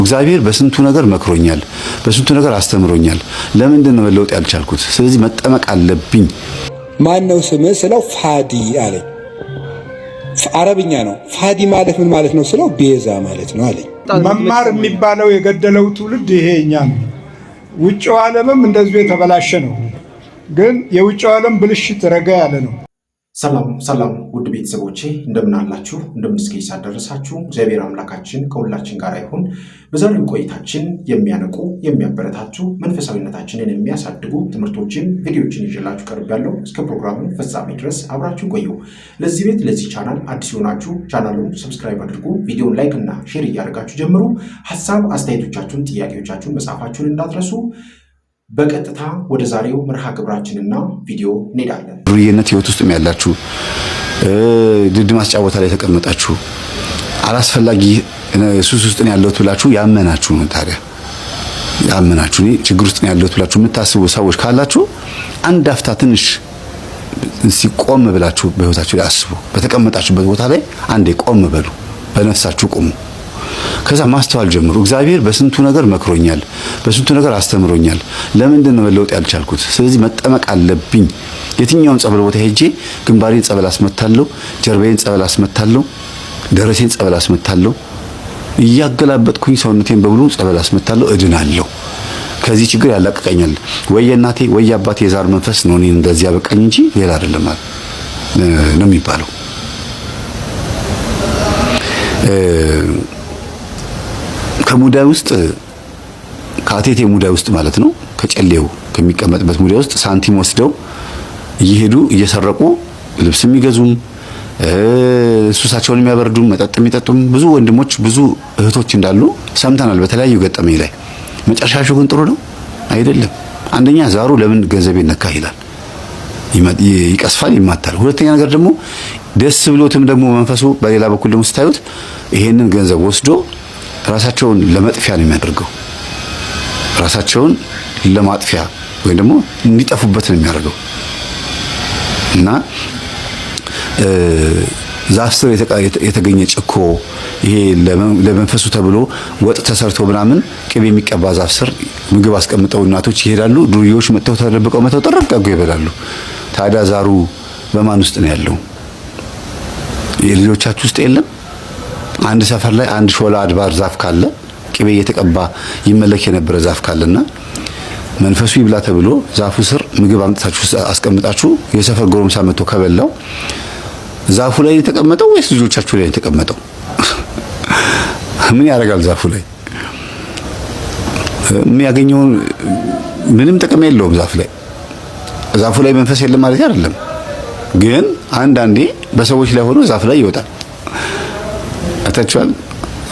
እግዚአብሔር በስንቱ ነገር መክሮኛል፣ በስንቱ ነገር አስተምሮኛል። ለምንድን ነው መለወጥ ያልቻልኩት? ስለዚህ መጠመቅ አለብኝ። ማን ነው ስምህ ስለው ፋዲ አለኝ። አረብኛ ነው። ፋዲ ማለት ምን ማለት ነው ስለው ቤዛ ማለት ነው አለኝ። መማር የሚባለው የገደለው ትውልድ ይሄኛ ነው። ውጭው ዓለምም እንደዚሁ የተበላሸ ነው። ግን የውጭው ዓለም ብልሽት ረጋ ያለ ነው። ሰላም ውድ ቤተሰቦቼ እንደምን አላችሁ? እንደምን እስከ ደረሳችሁ? እግዚአብሔር አምላካችን ከሁላችን ጋር ይሁን። በዛሬው ቆይታችን የሚያነቁ የሚያበረታቱ መንፈሳዊነታችንን የሚያሳድጉ ትምህርቶችን ቪዲዮዎችን ይዤላችሁ ቀርቤያለሁ። እስከ ፕሮግራሙ ፍጻሜ ድረስ አብራችሁ ቆዩ። ለዚህ ቤት ለዚህ ቻናል አዲስ ሆናችሁ ቻናሉን ሰብስክራይብ አድርጉ። ቪዲዮን ላይክ እና ሼር እያደረጋችሁ ጀምሩ። ሐሳብ አስተያየቶቻችሁን፣ ጥያቄዎቻችሁን መጻፋችሁን እንዳትረሱ። በቀጥታ ወደ ዛሬው መርሃ ግብራችንና ቪዲዮ እንሄዳለን። ዱርዬነት ህይወት ውስጥ ያላችሁ ድድ ማስጫወታ ላይ ተቀመጣችሁ አላስፈላጊ ሱስ ውስጥ ነው ያለሁት ብላችሁ ያመናችሁ ነው። ታዲያ ያመናችሁ ችግር ውስጥ ነው ያለሁት ብላችሁ የምታስቡ ሰዎች ካላችሁ አንድ አፍታ ትንሽ ሲቆም ብላችሁ በህይወታችሁ ላይ አስቡ። በተቀመጣችሁበት ቦታ ላይ አንዴ ቆም በሉ፣ በነፍሳችሁ ቆሙ። ከዛ ማስተዋል ጀምሩ። እግዚአብሔር በስንቱ ነገር መክሮኛል፣ በስንቱ ነገር አስተምሮኛል። ለምንድን ነው መለወጥ ያልቻልኩት? ስለዚህ መጠመቅ አለብኝ። የትኛውን ጸበል ቦታ ሄጄ ግንባሬን ጸበል አስመታለሁ፣ ጀርባዬን ጸበል አስመታለሁ፣ ደረቴን ጸበል አስመታለሁ፣ እያገላበጥኩኝ ሰውነቴን በሙሉ ጸበል አስመታለሁ፣ እድናለሁ። ከዚህ ችግር ያላቀቀኛል። ወይ የእናቴ ወይ የአባቴ የዛር መንፈስ ነው እኔን እንደዚህ ያበቃኝ እንጂ ሌላ አይደለም ነው የሚባለው። ከሙዳይ ውስጥ ከአቴቴ ሙዳይ ውስጥ ማለት ነው፣ ከጨሌው ከሚቀመጥበት ሙዳይ ውስጥ ሳንቲም ወስደው እየሄዱ እየሰረቁ ልብስ የሚገዙም ሱሳቸውን የሚያበርዱም መጠጥ የሚጠጡም ብዙ ወንድሞች ብዙ እህቶች እንዳሉ ሰምተናል በተለያዩ ገጠመኝ ላይ። መጨረሻቸው ግን ጥሩ ነው አይደለም። አንደኛ ዛሩ ለምን ገንዘቤን ነካ ይላል፣ ይቀስፋል፣ ይማታል። ሁለተኛ ነገር ደግሞ ደስ ብሎትም ደግሞ መንፈሱ በሌላ በኩል ደግሞ ስታዩት ይሄንን ገንዘብ ወስዶ ራሳቸውን ለመጥፊያ ነው የሚያደርገው። ራሳቸውን ለማጥፊያ ወይ ደግሞ እንዲጠፉበት ነው የሚያደርገው። እና ዛፍ ስር የተገኘ ጭኮ ይሄ ለመንፈሱ ተብሎ ወጥ ተሰርቶ ምናምን ቅቤ የሚቀባ ዛፍ ስር ምግብ አስቀምጠው እናቶች ይሄዳሉ። ዱርዬዎች መጥተው ተደብቀው መተው ጠረቀው ይበላሉ። ታዲያ ዛሩ በማን ውስጥ ነው ያለው? የልጆቻችሁ ውስጥ የለም? አንድ ሰፈር ላይ አንድ ሾላ አድባር ዛፍ ካለ ቅቤ እየተቀባ ይመለክ የነበረ ዛፍ ካለና መንፈሱ ይብላ ተብሎ ዛፉ ስር ምግብ አምጥታችሁ አስቀምጣችሁ የሰፈር ጎረምሳ መጥቶ ከበላው ዛፉ ላይ የተቀመጠው ወይስ ልጆቻችሁ ላይ የተቀመጠው? ምን ያደርጋል? ዛፉ ላይ የሚያገኘው ምንም ጥቅም የለውም። ዛፉ ላይ መንፈስ የለም ማለት አይደለም፣ ግን አንዳንዴ በሰዎች ላይ ሆኖ ዛፍ ላይ ይወጣል። አታችኋል?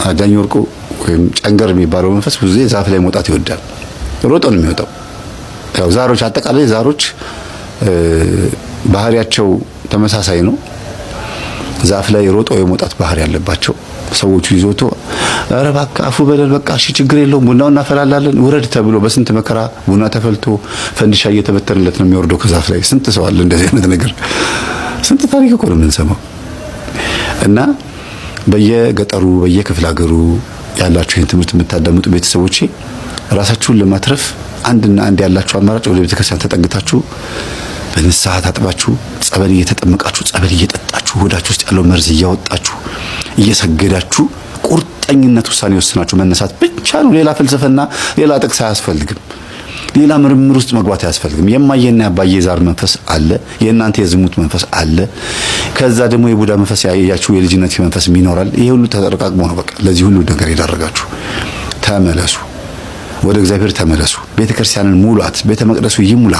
አዳኝ ወርቁ ወይም ጨንገር የሚባለው መንፈስ ብዙ ጊዜ ዛፍ ላይ መውጣት ይወዳል። ሮጦ ነው የሚወጣው። ያው ዛሮች አጠቃላይ ዛሮች ባህሪያቸው ተመሳሳይ ነው። ዛፍ ላይ ሮጦ የመውጣት ባህሪ ያለባቸው ሰዎቹ ይዞቶ ኧረ እባክህ አፉ በለል በቃ እሺ ችግር የለውም ቡናውን እናፈላለን ውረድ ተብሎ በስንት መከራ ቡና ተፈልቶ ፈንዲሻ እየተበተነለት ነው የሚወርደው ከዛፍ ላይ። ስንት ሰው አለ እንደዚህ አይነት ነገር፣ ስንት ታሪክ እኮ ነው የምንሰማው። እና በየገጠሩ በየክፍለ ሀገሩ ያላችሁ ይህን ትምህርት የምታዳምጡ ቤተሰቦቼ ራሳችሁን ለማትረፍ አንድና አንድ ያላችሁ አማራጭ ወደ ቤተክርስቲያን ተጠግታችሁ በንስሐ ታጥባችሁ ጸበል እየተጠመቃችሁ ጸበል እየጠጣችሁ ሆዳችሁ ውስጥ ያለው መርዝ እያወጣችሁ እየሰገዳችሁ ቁርጠኝነት ውሳኔ ወስናችሁ መነሳት ብቻ ነው። ሌላ ፍልስፍና ሌላ ጥቅስ አያስፈልግም። ሌላ ምርምር ውስጥ መግባት አያስፈልግም። የማየና ያባየ ዛር መንፈስ አለ፣ የእናንተ የዝሙት መንፈስ አለ፣ ከዛ ደግሞ የቡዳ መንፈስ ያያችሁ የልጅነት መንፈስ ይኖራል። ይሄ ሁሉ ተጠረቃቅሞ ነው በቃ ለዚህ ሁሉ ነገር የዳረጋችሁ። ተመለሱ፣ ወደ እግዚአብሔር ተመለሱ። ቤተክርስቲያንን ሙሏት፣ ቤተ መቅደሱ ይሙላ።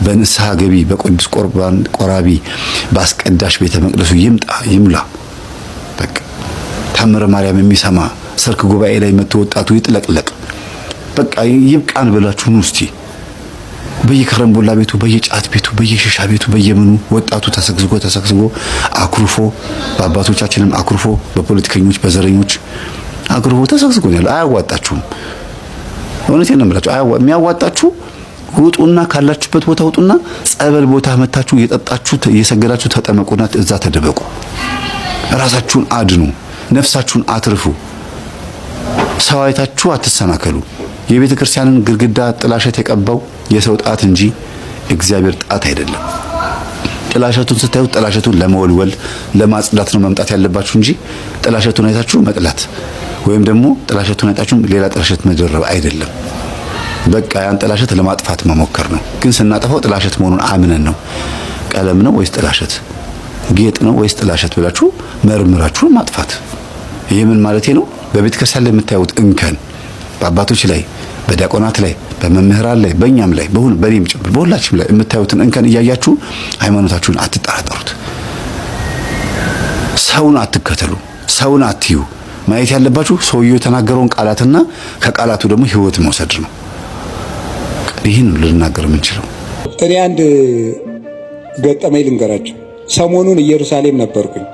በንስሐ ገቢ፣ በቅዱስ ቁርባን ቆራቢ፣ በአስቀዳሽ ቤተ መቅደሱ ይሙላ። በቃ ታምረ ማርያም የሚሰማ ሰርክ ጉባኤ ላይ መተወጣቱ ይጥለቅለቅ። በቃ ይብቃን ብላችሁ ነው እስቲ። በየከረምቦላ ቤቱ፣ በየጫት ቤቱ፣ በየሽሻ ቤቱ፣ በየምኑ ወጣቱ ተሰግስጎ አኩርፎ፣ በአባቶቻችንም አኩርፎ፣ በፖለቲከኞች በዘረኞች አኩርፎ ተሰግስጎ ነው። አያዋጣችሁም። እውነቴን ነው የምላችሁ። የሚያዋጣችሁ ውጡና ካላችሁበት ቦታ ውጡና ጸበል ቦታ መታችሁ እየጠጣችሁ እየሰገዳችሁ ተጠመቁና እዛ ተደበቁ። ራሳችሁን አድኑ፣ ነፍሳችሁን አትርፉ። ሰው አይታችሁ አትሰናከሉ። የቤተ ክርስቲያንን ግድግዳ ጥላሸት የቀባው የሰው ጣት እንጂ እግዚአብሔር ጣት አይደለም። ጥላሸቱን ስታዩት ጥላሸቱን ለመወልወል ለማጽዳት ነው መምጣት ያለባችሁ እንጂ ጥላሸቱን አይታችሁ መጥላት ወይም ደግሞ ጥላሸቱን አይታችሁ ሌላ ጥላሸት መደረብ አይደለም። በቃ ያን ጥላሸት ለማጥፋት መሞከር ነው። ግን ስናጠፋው ጥላሸት መሆኑን አምነን ነው። ቀለም ነው ወይስ ጥላሸት፣ ጌጥ ነው ወይስ ጥላሸት ብላችሁ መርምራችሁ ማጥፋት። ይሄ ምን ማለት ነው? በቤተ ክርስቲያን ላይ የምታዩት እንከን በአባቶች ላይ፣ በዲያቆናት ላይ፣ በመምህራን ላይ፣ በእኛም ላይ በእኔም ጭምር በሁላችንም ላይ የምታዩትን እንከን እያያችሁ ሃይማኖታችሁን አትጠራጠሩት። ሰውን አትከተሉ፣ ሰውን አትዩ። ማየት ያለባችሁ ሰውየው የተናገረውን ቃላትና ከቃላቱ ደግሞ ህይወት መውሰድ ነው። ይህን ልናገር የምንችለው። እኔ አንድ ገጠመኝ ልንገራችሁ። ሰሞኑን ኢየሩሳሌም ነበርኩኝ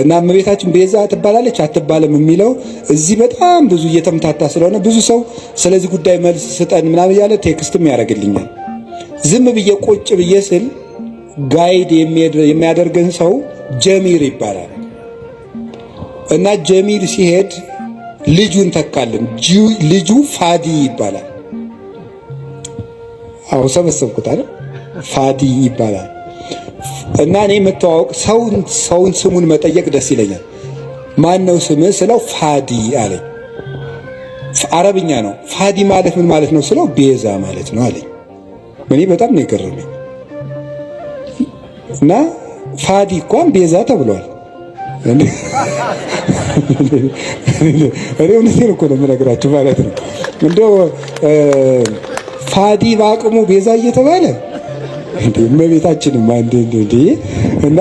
እና እመቤታችን ቤዛ ትባላለች አትባልም የሚለው እዚህ በጣም ብዙ እየተምታታ ስለሆነ ብዙ ሰው ስለዚህ ጉዳይ መልስ ስጠን ምናምን እያለ ቴክስትም ያደርግልኛል። ዝም ብዬ ቁጭ ብዬ ስል ጋይድ የሚያደርገን ሰው ጀሚር ይባላል እና ጀሚር ሲሄድ ልጁን ተካልን። ልጁ ፋዲ ይባላል። አው ሰበሰብኩት አይደል? ፋዲ ይባላል እና እኔ መተዋወቅ ሰውን ስሙን መጠየቅ ደስ ይለኛል። ማን ነው ስምህ ስለው ፋዲ አለኝ። አረብኛ ነው። ፋዲ ማለት ምን ማለት ነው ስለው ቤዛ ማለት ነው አለኝ። እኔ በጣም ነው የገረመኝ። እና ፋዲ እንኳን ቤዛ ተብሏል። እኔ እውነቴን እኮ ነው የምነግራችሁ ማለት ነው። እንደው ፋዲ በአቅሙ ቤዛ እየተባለ እንዴ እመቤታችንም አንዴ እንዴ እና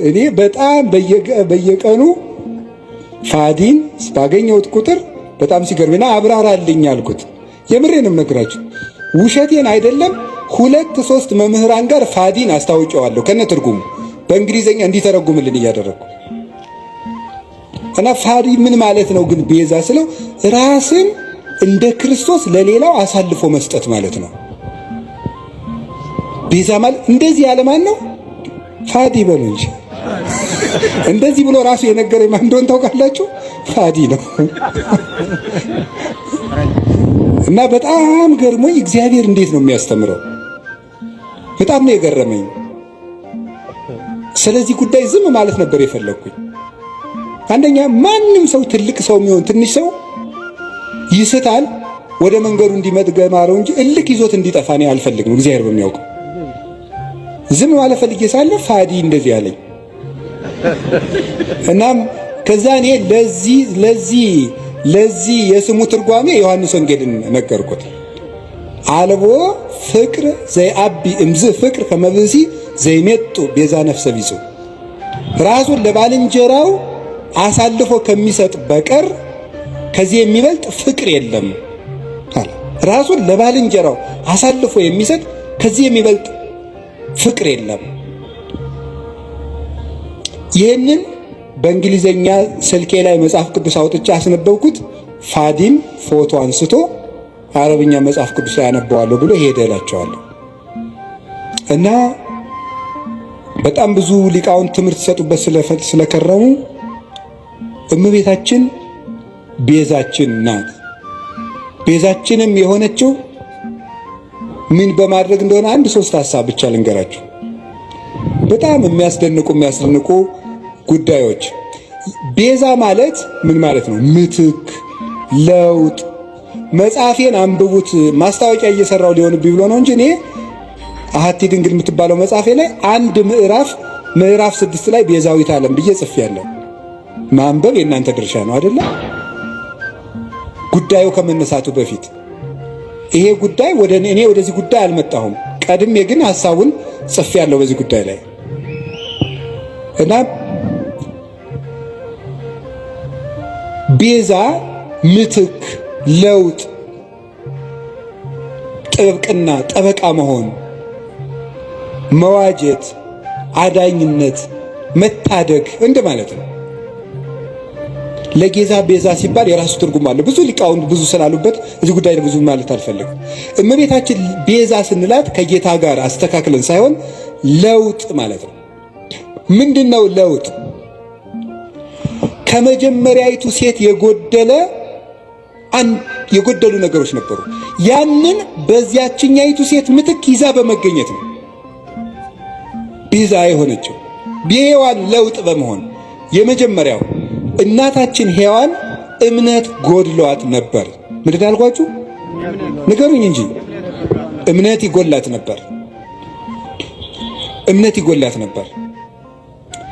እኔ በጣም በየቀኑ ፋዲን ባገኘሁት ቁጥር በጣም ሲገርምና አብራራልኝ አልኩት። የምሬንም ነግራችሁ ውሸቴን አይደለም። 2-3 መምህራን ጋር ፋዲን አስታውቀዋለሁ ከነ ትርጉሙ በእንግሊዘኛ እንዲተረጉምልን እያደረኩ እና ፋዲ ምን ማለት ነው ግን ቤዛ ስለው ራስን እንደ ክርስቶስ ለሌላው አሳልፎ መስጠት ማለት ነው። ቤዛ ማለት እንደዚህ ያለ ማን ነው? ፋዲ በሉ እንጂ እንደዚህ ብሎ ራሱ የነገረኝ ማን እንደሆነ ታውቃላችሁ? ፋዲ ነው። እና በጣም ገርሞኝ እግዚአብሔር እንዴት ነው የሚያስተምረው? በጣም ነው የገረመኝ። ስለዚህ ጉዳይ ዝም ማለት ነበር የፈለግኩኝ። አንደኛ ማንም ሰው ትልቅ ሰው የሚሆን ትንሽ ሰው ይስታል፣ ወደ መንገዱ እንዲመጥገማረው እንጂ እልክ ይዞት እንዲጠፋ ነው አልፈልግም። እግዚአብሔር በሚያውቀው ዝም ማለት ፈልጌ ሳለ ፋዲ እንደዚህ አለኝ። እናም ከዛ እኔ ለዚህ የስሙ ትርጓሜ ዮሐንስ ወንጌልን ነገርኩት። አልቦ ፍቅር ዘይአቢ እምዝ ፍቅር ከመብሲ ዘይሜጡ ቤዛ ነፍሰ ቢጹ ራሱን ለባልንጀራው አሳልፎ ከሚሰጥ በቀር ከዚህ የሚበልጥ ፍቅር የለም አለ። ራሱን ለባልንጀራው አሳልፎ የሚሰጥ ከዚህ የሚበልጥ ፍቅር የለም። ይህንን በእንግሊዘኛ ስልኬ ላይ መጽሐፍ ቅዱስ አውጥቼ አስነበብኩት። ፋዲም ፎቶ አንስቶ አረብኛ መጽሐፍ ቅዱስ ላይ ያነበዋለሁ ብሎ ሄደ እላቸዋለሁ። እና በጣም ብዙ ሊቃውንት ትምህርት ሰጡበት ስለከረሙ እመቤታችን ቤዛችን ናት። ቤዛችንም የሆነችው ምን በማድረግ እንደሆነ 1-3 ሐሳብ ብቻ ልንገራችሁ። በጣም የሚያስደንቁ ጉዳዮች። ቤዛ ማለት ምን ማለት ነው? ምትክ፣ ለውጥ። መጽሐፌን አንብቡት። ማስታወቂያ እየሰራው ሊሆንብኝ ብሎ ነው እንጂ እኔ አሐቲ ድንግል የምትባለው መጽሐፌ ላይ አንድ ምዕራፍ 6 ላይ ቤዛዊት ዓለም ብዬ ጽፌያለሁ። ማንበብ የእናንተ ድርሻ ነው አይደለ? ጉዳዩ ከመነሳቱ በፊት ይሄ ጉዳይ እኔ ወደዚህ ጉዳይ አልመጣሁም። ቀድሜ ግን ሐሳቡን ጽፌያለሁ በዚህ ጉዳይ ላይ እና ቤዛ ምትክ፣ ለውጥ፣ ጥብቅና፣ ጠበቃ መሆን፣ መዋጀት፣ አዳኝነት፣ መታደግ እንደማለት ነው። ለጌዛ ቤዛ ሲባል የራሱ ትርጉም አለ። ብዙ ሊቃውንት ብዙ ስላሉበት እዚህ ጉዳይ ብዙ ማለት አልፈልግም። እመቤታችን ቤዛ ስንላት ከጌታ ጋር አስተካክለን ሳይሆን ለውጥ ማለት ነው። ምንድነው ለውጥ? ከመጀመሪያይቱ ሴት የጎደሉ ነገሮች ነበሩ። ያንን በዚያችኛይቱ ሴት ምትክ ይዛ በመገኘት ነው ቤዛ የሆነችው። በሔዋን ለውጥ በመሆን የመጀመሪያው እናታችን ሔዋን እምነት ጎድሏት ነበር። ምንድን አልኳችሁ? ንገሩኝ እንጂ እምነት ይጎላት ነበር። እምነት ይጎላት ነበር።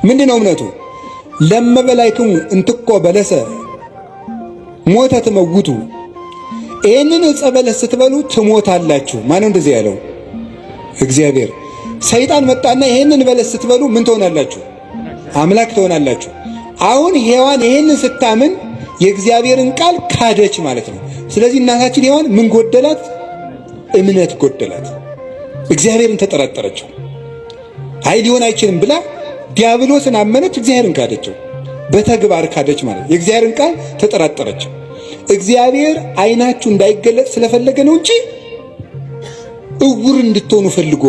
ምንድነው እምነቱ? ለመበላይክሙ እንትኮ በለሰ ሞተ ትመውቱ፣ ይህንን ዕፀ በለስ ስትበሉ ትሞታላችሁ። ማነው እንደዚህ ያለው? እግዚአብሔር። ሰይጣን መጣና ይህንን በለስ ስትበሉ ምን ትሆናላችሁ? አምላክ ትሆናላችሁ። አሁን ሔዋን ይህንን ስታምን የእግዚአብሔርን ቃል ካደች ማለት ነው። ስለዚህ እናታችን ሔዋን ምን ጎደላት? እምነት ጎደላት። እግዚአብሔርን ተጠራጠረችው። አይ ሊሆን አይችልም ብላ ዲያብሎስን አመነች፣ እግዚአብሔርን ካደችው። በተግባር ካደች ማለት የእግዚአብሔርን ቃል ተጠራጠረች። እግዚአብሔር ዓይናችሁ እንዳይገለጥ ስለፈለገ ነው እንጂ እውር እንድትሆኑ ፈልጎ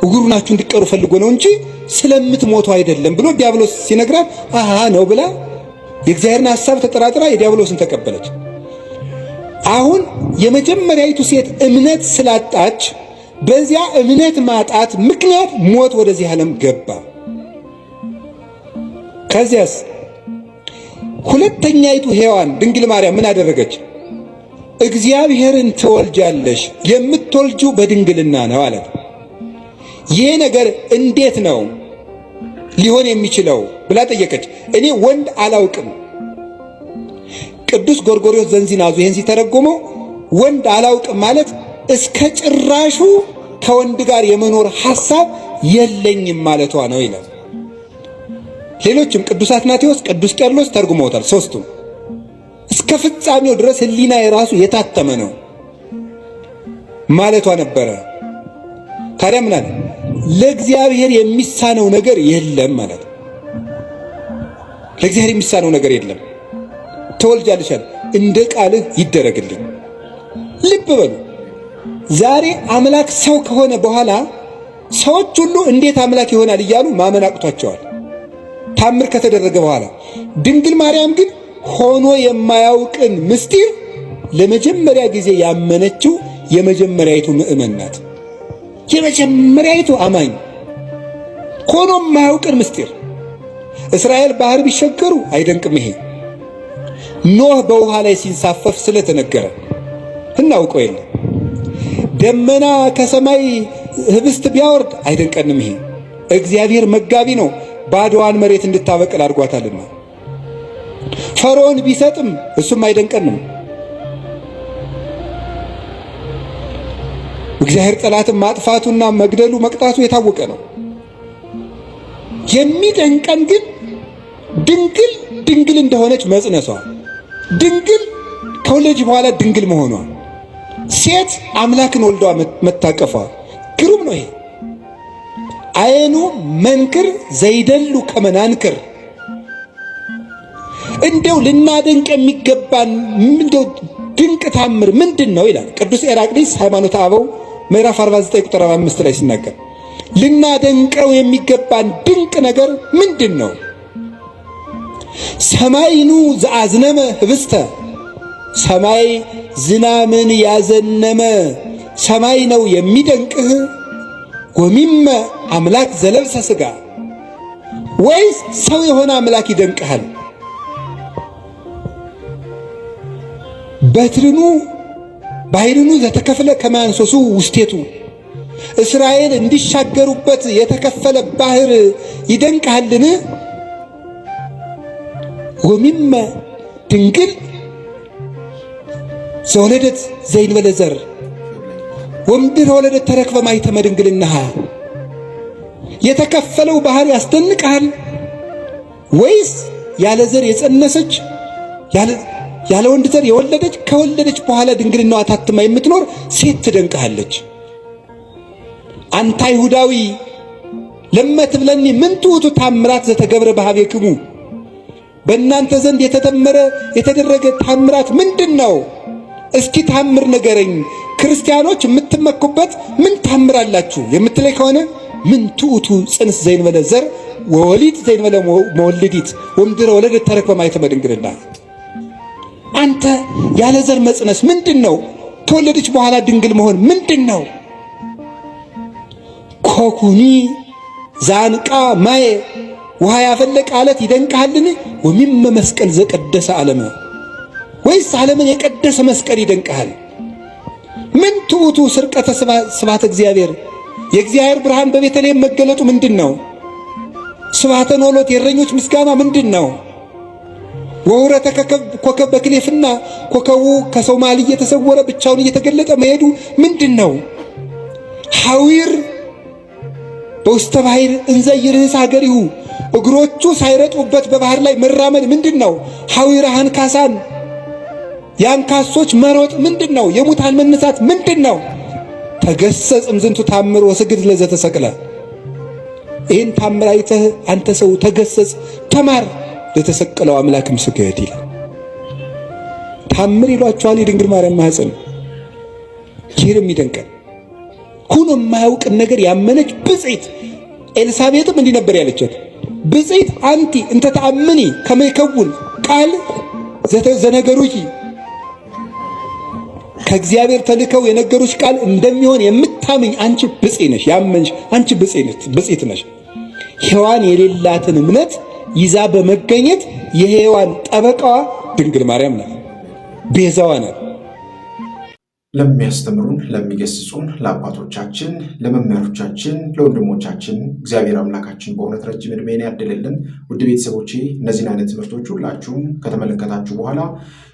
እውር ናችሁ እንድትቀሩ ፈልጎ ነው እንጂ ስለምትሞቱ አይደለም ብሎ ዲያብሎስ ሲነግራት አሃ ነው ብላ የእግዚአብሔርን ሐሳብ ተጠራጥራ የዲያብሎስን ተቀበለች። አሁን የመጀመሪያይቱ ሴት እምነት ስላጣች በዚያ እምነት ማጣት ምክንያት ሞት ወደዚህ ዓለም ገባ። ከዚያስ ሁለተኛይቱ ሔዋን ድንግል ማርያም ምን አደረገች? እግዚአብሔርን ትወልጃለሽ፣ የምትወልጂው በድንግልና ነው አለ። ይህ ነገር እንዴት ነው ሊሆን የሚችለው ብላ ጠየቀች። እኔ ወንድ አላውቅም። ቅዱስ ጎርጎርዮስ ዘንዚናዙ ይህን ሲተረጎመው ወንድ አላውቅም ማለት እስከ ጭራሹ ከወንድ ጋር የመኖር ሐሳብ የለኝም ማለቷ ነው ይላል። ሌሎችም ቅዱስ አትናቴዎስ፣ ቅዱስ ቄርሎስ ተርጉመውታል። ሦስቱም እስከ ፍጻሜው ድረስ ሕሊና የራሱ የታተመ ነው ማለቷ ነበረ። ታዲያ ምን አለ? ለእግዚአብሔር የሚሳነው ነገር የለም ማለት ነው። ለእግዚአብሔር የሚሳነው ነገር የለም። ትወልጃለሽ፣ እንደ ቃልህ ይደረግልኝ። ልብ በሉ። ዛሬ አምላክ ሰው ከሆነ በኋላ ሰዎች ሁሉ እንዴት አምላክ ይሆናል እያሉ ማመን አቅቷቸዋል፣ ታምር ከተደረገ በኋላ። ድንግል ማርያም ግን ሆኖ የማያውቅን ምስጢር ለመጀመሪያ ጊዜ ያመነችው የመጀመሪያይቱ ምእመን ናት። የመጀመሪያይቱ አማኝ ሆኖ የማያውቅን ምስጢር። እስራኤል ባህር ቢሸገሩ አይደንቅም። ይሄ ኖህ በውሃ ላይ ሲንሳፈፍ ስለተነገረ እናውቀው የለ። ደመና ከሰማይ ህብስት ቢያወርድ አይደንቀንም። ይሄ እግዚአብሔር መጋቢ ነው፣ ባዶዋን መሬት እንድታበቅል አድርጓታልና። ፈርዖን ቢሰጥም እሱም አይደንቀንም። እግዚአብሔር ጠላትን ማጥፋቱና መግደሉ መቅጣቱ የታወቀ ነው። የሚደንቀን ግን ድንግል እንደሆነች መጽነሷ፣ ድንግል ከወለደች በኋላ ድንግል መሆኗ፣ ሴት አምላክን ወልዷ መታቀፏ ግሩም ነው። ይሄ አይኑ መንክር ዘይደሉ ከመናንክር። እንደው ልናደንቅ የሚገባን እንደው ድንቅ ታምር ምንድን ነው ይላል ቅዱስ ኤራቅሊስ ሃይማኖተ አበው ምዕራፍ 49 ቁጥር 5 ላይ ሲናገር ልናደንቀው የሚገባን ድንቅ ነገር ምንድን ነው? ሰማይኑ ዘአዝነመ ህብስተ፣ ሰማይ ዝናምን ያዘነመ ሰማይ ነው የሚደንቅህ። ወሚመ አምላክ ዘለብሰ ሥጋ፣ ወይስ ሰው የሆነ አምላክ ይደንቅሃል? በትርኑ ባሕርኑ ዘተከፍለ ከማንሶሱ ውስቴቱ፣ እስራኤል እንዲሻገሩበት የተከፈለ ባህር ይደንቅሃልን? ወሚመ ድንግል ዘወለደት ዘይንበለ ዘር ወምድር ወለደት ተረክበ ማኅተመ ድንግልናሃ። የተከፈለው ባህር ያስደንቅሃል? ወይስ ያለ ዘር የጸነሰች ያለ ወንድ ዘር የወለደች ከወለደች በኋላ ድንግልናዋ ታትማ የምትኖር ሴት ትደንቅሃለች? አንተ አይሁዳዊ ለመትብለኒ ምን ትዑቱ ታምራት ዘተገብረ በኀቤክሙ፣ በእናንተ ዘንድ የተደረገ ታምራት ምንድን ነው? እስኪ ታምር ንገረኝ። ክርስቲያኖች የምትመኩበት ምን ታምራላችሁ የምትለይ ከሆነ ምን ትዑቱ ጽንስ ዘይንበለ ዘር ወወሊድ ዘይንበለ መወልዲት ወምድረ ወለደት ተረክበ ማኅተመ ድንግልና። አንተ ያለ ዘር መጽነስ ምንድን ነው? ከወለደች በኋላ ድንግል መሆን ምንድን ነው? ኮኩኒ ዛንቃ ማየ ውሃ ያፈለቀ አለት ይደንቅሃልን? ወሚመ መስቀል ዘቀደሰ ዓለመ ወይስ ዓለምን የቀደሰ መስቀል ይደንቅሃል? ምን ትዑቱ ስርቀተ ስብሐተ እግዚአብሔር የእግዚአብሔር ብርሃን በቤተልሔም መገለጡ ምንድን ነው? ስብሐተ ኖሎት የእረኞች ምስጋና ምንድን ነው? ወውረተ ኮከብ በክሌፍና ኮከቡ ከሰው መሃል እየተሰወረ ብቻውን እየተገለጠ መሄዱ ምንድን ነው? ሐዊር በውስተ ባሕር እንዘ ይርህስ ሀገሪሁ እግሮቹ ሳይረጡበት በባህር ላይ መራመድ ምንድን ነው? ሐዊረ አንካሳን የአንካሶች መሮጥ ምንድን ነው? የሙታን መነሳት ምንድን ነው? ተገሰጽ እምዝንቱ ታምር ወስግድ ለዘተሰቅለ። ይህን ታምር አይተህ አንተ ሰው ተገሰጽ፣ ተማር፣ ለተሰቀለው አምላክም ስገድ ይላል። ታምር ይሏቸዋል የድንግል ማርያም ማኅፀን። ይህም ይደንቀን ሁኖ የማያውቅን ነገር ያመነች ብፅዕት ኤልሳቤጥም እንዲህ ነበር ያለቻት፣ ብፅዕት አንቲ እንተ ተአምኒ ከመ ይከውን ቃል ዘነገሩኪ። ከእግዚአብሔር ተልከው የነገሩሽ ቃል እንደሚሆን የምታምኝ አንቺ ብፅዕት ነሽ። ያመንሽ አንቺ ብፅዕት ነሽ። ሔዋን የሌላትን እምነት ይዛ በመገኘት የሔዋን ጠበቃዋ ድንግል ማርያም ናት፣ ቤዛዋ ናት። ለሚያስተምሩን ለሚገስጹን ለአባቶቻችን ለመምህሮቻችን ለወንድሞቻችን እግዚአብሔር አምላካችን በእውነት ረጅም ዕድሜን ያድልልን። ውድ ቤተሰቦቼ እነዚህን አይነት ትምህርቶች ሁላችሁም ከተመለከታችሁ በኋላ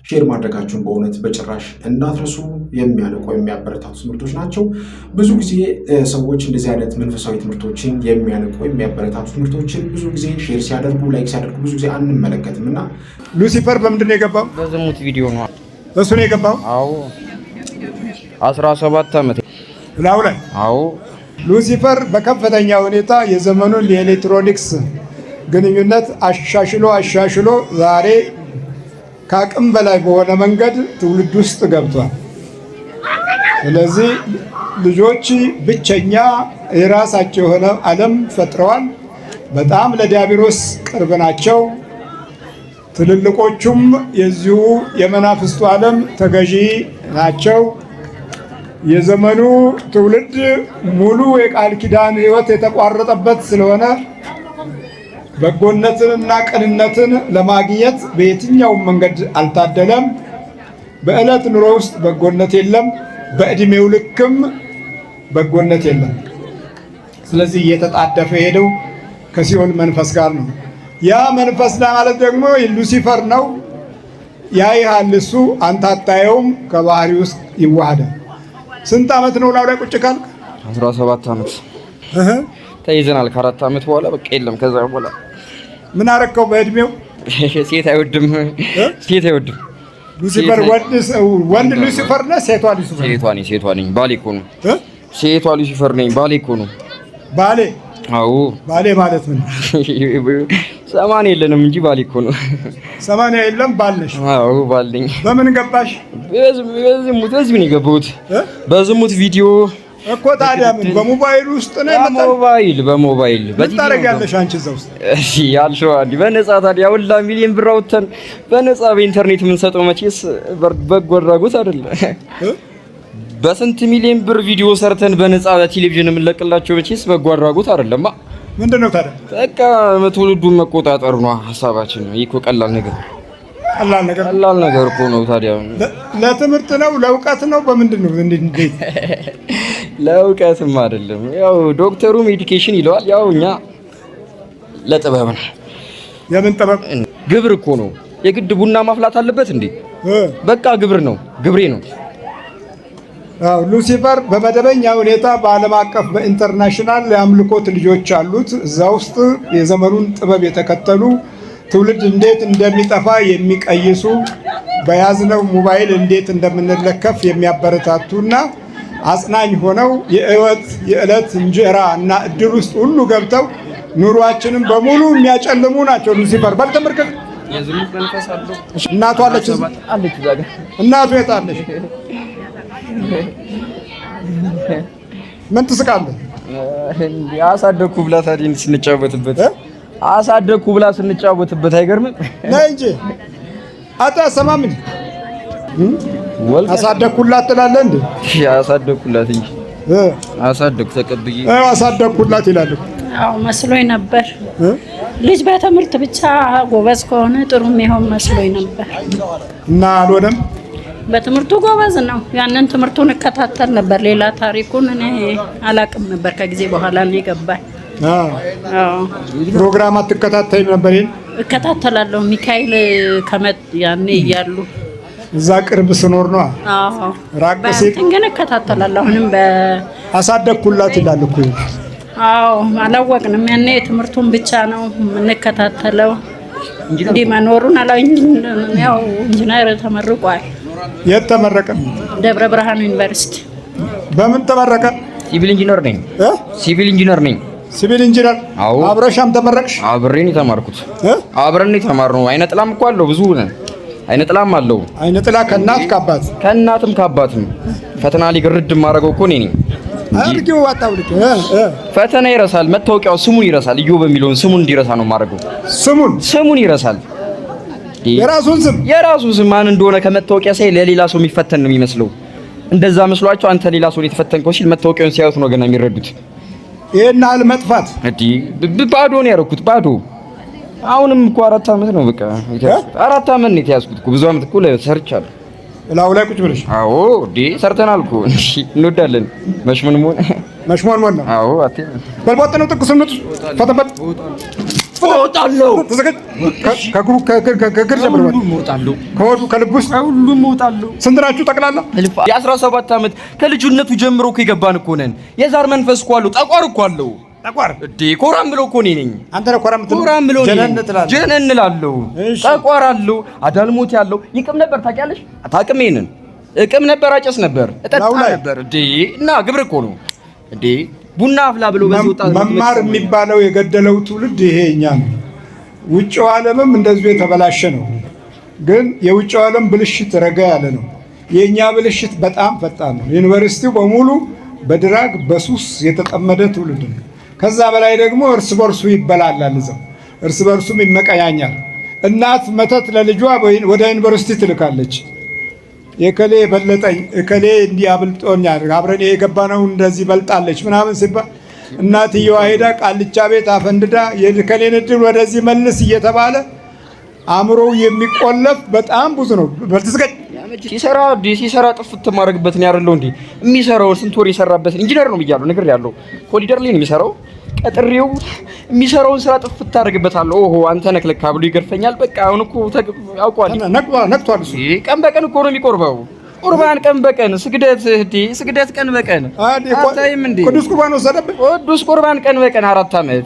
ሼር ማድረጋችሁን በእውነት በጭራሽ እንዳትረሱ። የሚያነቁ የሚያበረታቱ ትምህርቶች ናቸው። ብዙ ጊዜ ሰዎች እንደዚህ አይነት መንፈሳዊ ትምህርቶችን የሚያነቁ የሚያበረታቱ ትምህርቶችን ብዙ ጊዜ ሼር ሲያደርጉ ላይክ ሲያደርጉ ብዙ ጊዜ አንመለከትም እና ሉሲፈር በምንድን ነው የገባው? በዝሙት ቪዲዮ ነው። እሱ ነው የገባው? አዎ 17 ዓመት ላው ላይ። አዎ ሉሲፈር በከፍተኛ ሁኔታ የዘመኑን የኤሌክትሮኒክስ ግንኙነት አሻሽሎ ዛሬ ከአቅም በላይ በሆነ መንገድ ትውልድ ውስጥ ገብቷል። ስለዚህ ልጆች ብቸኛ የራሳቸው የሆነ ዓለም ፈጥረዋል። በጣም ለዲያብሎስ ቅርብ ናቸው። ትልልቆቹም የዚሁ የመናፍስቱ ዓለም ተገዢ ናቸው። የዘመኑ ትውልድ ሙሉ የቃል ኪዳን ሕይወት የተቋረጠበት ስለሆነ በጎነትንና ቅንነትን ለማግኘት በየትኛውም መንገድ አልታደለም። በዕለት ኑሮ ውስጥ በጎነት የለም፣ በዕድሜው ልክም በጎነት የለም። ስለዚህ እየተጣደፈ ሄደው ከሲኦል መንፈስ ጋር ነው። ያ መንፈስ ማለት ደግሞ ሉሲፈር ነው። ያይሃል እሱ አንተ አታየውም፣ ከባህሪ ውስጥ ይዋሃዳል። ስንት ዓመት ነው ላው ላይ ቁጭ ካልክ? 17 ዓመት ተይዘናል። ከ4 ዓመት በኋላ በቃ የለም። ከዛ በኋላ ምን አረከው? በእድሜው ሴት አይወድም፣ ሴት አይወድም። ሉሲፈር ወንድ ሉሲፈር ነው፣ ሴቷ ሉሲፈር? ሴቷ ነኝ። ባሌ እኮ ነው። ሴቷ ሉሲፈር ነኝ፣ ባሌ እኮ ነው። ባሌ? አዎ። ባሌ ማለት ምን? 80 የለንም እንጂ ባሌ እኮ ነው። 80 የለም ባልሽ? አዎ ባልኝ። በምን ገባሽ? በዝሙት ነው የገባሁት። በዝሙት ቪዲዮ እኮ። ታዲያ ምን በሞባይል ውስጥ ነው የመጣው? በሞባይል ምን ታደርጊያለሽ አንቺ እዛ ውስጥ? እሺ ያልሽው አንዲ በነፃ ታዲያ ሁላ ሚሊዮን ብር አውጥተን በነፃ በኢንተርኔት የምንሰጠው መቼስ በጎ አድራጎት አይደለ? በስንት ሚሊዮን ብር ቪዲዮ ሰርተን በነፃ በቴሌቪዥን የምንለቅላቸው መቼስ በጎ አድራጎት አይደለም። ምንድነው ታዲያ? በቃ ትውልዱን መቆጣጠር ነው ሀሳባችን። ይሄ እኮ ቀላል ነገር እኮ ነው። ታዲያ ለትምህርት ነው ለእውቀት ነው በምንድን ነው? እንዴት? ለእውቀትም አይደለም። ያው ዶክተሩ ሜዲኬሽን ይለዋል፣ ያው እኛ ለጥበብ ነው። የምን ጥበብ? ግብር እኮ ነው። የግድ ቡና ማፍላት አለበት እንዴ? በቃ ግብር ነው፣ ግብሬ ነው። አዎ ሉሲፈር በመደበኛ ሁኔታ በዓለም አቀፍ በኢንተርናሽናል የአምልኮት ልጆች አሉት። እዛ ውስጥ የዘመኑን ጥበብ የተከተሉ ትውልድ እንዴት እንደሚጠፋ የሚቀይሱ በያዝነው ሞባይል እንዴት እንደምንለከፍ የሚያበረታቱና አጽናኝ ሆነው የዕለት እንጀራ እና እድል ውስጥ ሁሉ ገብተው ኑሯችንን በሙሉ የሚያጨልሙ ናቸው። ሉሲፈር ባልተመርከት የዝሙት መንፈስ አለው። እናቱ አለች እዛ ጋር። እናቱ የት አለች? ምን ትስቃለህ? ያሳደኩ ብላ ታዲያ ስንጫወትበት አሳደግኩ ብላ ስንጫወትበት አይገርምም? ነይ እንጂ አታሰማም እንዴ? አሳደግኩላት ትላለህ እንዴ? አሳደግኩላት እንጂ አሳደግኩ ተቀብዬ አሳደግኩላት ይላል። አዎ መስሎኝ ነበር። ልጅ በትምህርት ብቻ ጎበዝ ከሆነ ጥሩ የሚሆን መስሎኝ ነበር እና አልሆነም። በትምህርቱ ጎበዝ ነው። ያንን ትምህርቱን እከታተል ነበር። ሌላ ታሪኩን እኔ አላቅም ነበር። ከጊዜ በኋላ ነው የገባኝ። አዎ ፕሮግራም አትከታተይም ነበር? እከታተላለሁ። ሚካኤል ከመጥ ያኔ እያሉ እዛ ቅርብ ስኖር ነው። አዎ ራቅ ሲል ግን እከታተላለሁ። አሁንም አሳደግኩላት ይላል እኮ። አዎ አላወቅንም። ያኔ ትምህርቱን ብቻ ነው የምንከታተለው እንጂ መኖሩን ያው ኢንጂነር ተመርቋል። የት ተመረቀ? ደብረ ብርሃን ዩኒቨርሲቲ። በምን ተመረቀ? ሲቪል ኢንጂነር ነኝ። ሲቪል ኢንጂነር ነኝ። ሲቪል ኢንጂነር? አዎ። አብረሻም ተመረቅሽ? አብሬን የተማርኩት። አብረን የተማርነው። አይነ ጥላም እኮ አለው ብዙ ነን። አይነ ጥላም አለው። አይነ ጥላ ከእናት ከአባት? ከእናትም ከአባትም። ፈተና ሊግርድ ማረገው እኮ እኔ ነኝ። አርጊው አጣውልክ ፈተና ይረሳል። መታወቂያው ስሙን ይረሳል። ኢዮብ በሚለውን ስሙን እንዲረሳ ነው ማረገው። ስሙን ይረሳል። የራሱን ስም ማን እንደሆነ ከመታወቂያ ሳይ ለሌላ ሰው የሚፈተን ነው የሚመስለው። እንደዛ መስሏቸው አንተ ሌላ ሰው የተፈተንከው ሲል መታወቂያውን ሲያዩት ነው ገና የሚረዱት። ይሄን አለ መጥፋት ባዶ ነው ያደረኩት። ባዶ አሁንም እኮ 4 ዓመት ነው በቃ 4 ዓመት ነው የተያዝኩት እኮ። ብዙ ዓመት እኮ ሰርቻለሁ። እላው ላይ ቁጭ ብለሽ? አዎ ሰርተናል እኮ። እንወዳለን። መሽሞንሞን ነው። አዎ አቴ በልቦጥ ነው ጥቅስ ነው ፈተበት እወጣለሁ። ከግር ጀምሮ እወጣለሁ። ከወዱ ከልቡስ ሁሉም እወጣለሁ። ስንት ናችሁ ጠቅላላ? የ17 ዓመት ከልጅነቱ ጀምሮ እኮ የገባን እኮ ነን። የዛር መንፈስ እኮ አለው። ጠቋር እኮ አለው። ጠቋር ኮራም ብሎ እኮ ነኝ። አንተ ነው ኮራም ብሎ ጀነን እላለሁ። ጠቋር አለው። አዳልሞት ያለው ይቅም ነበር ታውቂያለሽ? አታውቅም? ይሄንን እቅም ነበር፣ አጨስ ነበር፣ እጠጣ ነበር። እና ግብር እኮ ነው ቡና አፍላ ብሎ በዚህ ወጣ። መማር የሚባለው የገደለው ትውልድ ይሄኛ ነው። ውጭው ዓለምም እንደዚሁ የተበላሸ ነው። ግን የውጭው ዓለም ብልሽት ረጋ ያለ ነው። የኛ ብልሽት በጣም ፈጣን ነው። ዩኒቨርሲቲው በሙሉ በድራግ በሱስ የተጠመደ ትውልድ ነው። ከዛ በላይ ደግሞ እርስ በርሱ ይበላላል። እዛው እርስ በርሱም ይመቀያኛል። እናት መተት ለልጇ ወደ ዩኒቨርሲቲ ትልካለች። የከሌ በለጠኝ፣ እከሌ እንዲህ አብልጦኛል፣ አብረን የገባነው እንደዚህ በልጣለች ምናምን ሲባል እናትየዋ ሄዳ ቃልቻ ቤት አፈንድዳ የከሌን እድል ወደዚህ መልስ እየተባለ አእምሮው የሚቆለፍ በጣም ብዙ ነው። በልትስገጭ ሲሰራ ጥፍት ማድረግበት ነው ያለው። እንዴ የሚሰራው ስንት ወር የሰራበት ኢንጂነር ነው ብያለሁ። ነገር ያለው ኮሊደር ላይ ነው የሚሰራው። ቀጥሬው የሚሰራውን ስራ ጥፍት ታደርግበታለሁ። ኦሆ አንተ ነክለካ ብሎ ይገርፈኛል። በቃ አሁን እኮ አውቋል። ነቅቷል። እሱ ቀን በቀን እኮ ነው የሚቆርበው። ቁርባን ቀን በቀን ስግደት ቀን በቀን አታይም እንዴ? ቅዱስ ቁርባን ወሰደብህ? ቅዱስ ቁርባን ቀን በቀን 4 ዓመት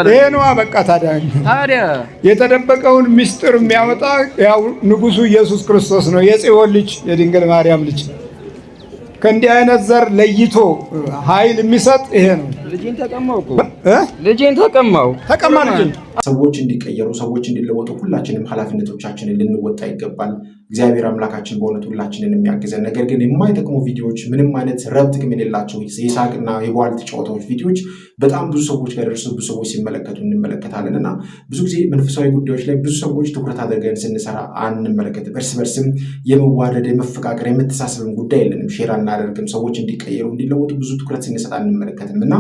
ይሄ ነው። በቃ ታዲያ የተደበቀውን ምስጢር የሚያወጣ ያው ንጉሱ ኢየሱስ ክርስቶስ ነው፣ የጽዮን ልጅ የድንግል ማርያም ልጅ። ከእንዲህ አይነት ዘር ለይቶ ኃይል የሚሰጥ ይሄ ነው። ልጄን ተቀማው። ሰዎች እንዲቀየሩ፣ ሰዎች እንዲለወጡ ሁላችንም ኃላፊነቶቻችንን ልንወጣ ይገባል። እግዚአብሔር አምላካችን በእውነት ሁላችንን የሚያግዘን። ነገር ግን የማይጠቅሙ ቪዲዮዎች፣ ምንም አይነት ረብ ጥቅም የሌላቸው የሳቅና የቧልት ጨዋታዎች ቪዲዮዎች በጣም ብዙ ሰዎች ጋር ደርሰው ብዙ ሰዎች ሲመለከቱ እንመለከታለን እና ብዙ ጊዜ መንፈሳዊ ጉዳዮች ላይ ብዙ ሰዎች ትኩረት አድርገን ስንሰራ አንመለከትም። እርስ በርስም የመዋደድ የመፈቃቀር የመተሳሰብን ጉዳይ የለንም። ሼር አናደርግም። ሰዎች እንዲቀየሩ እንዲለወጡ ብዙ ትኩረት ስንሰጥ አንመለከትም እና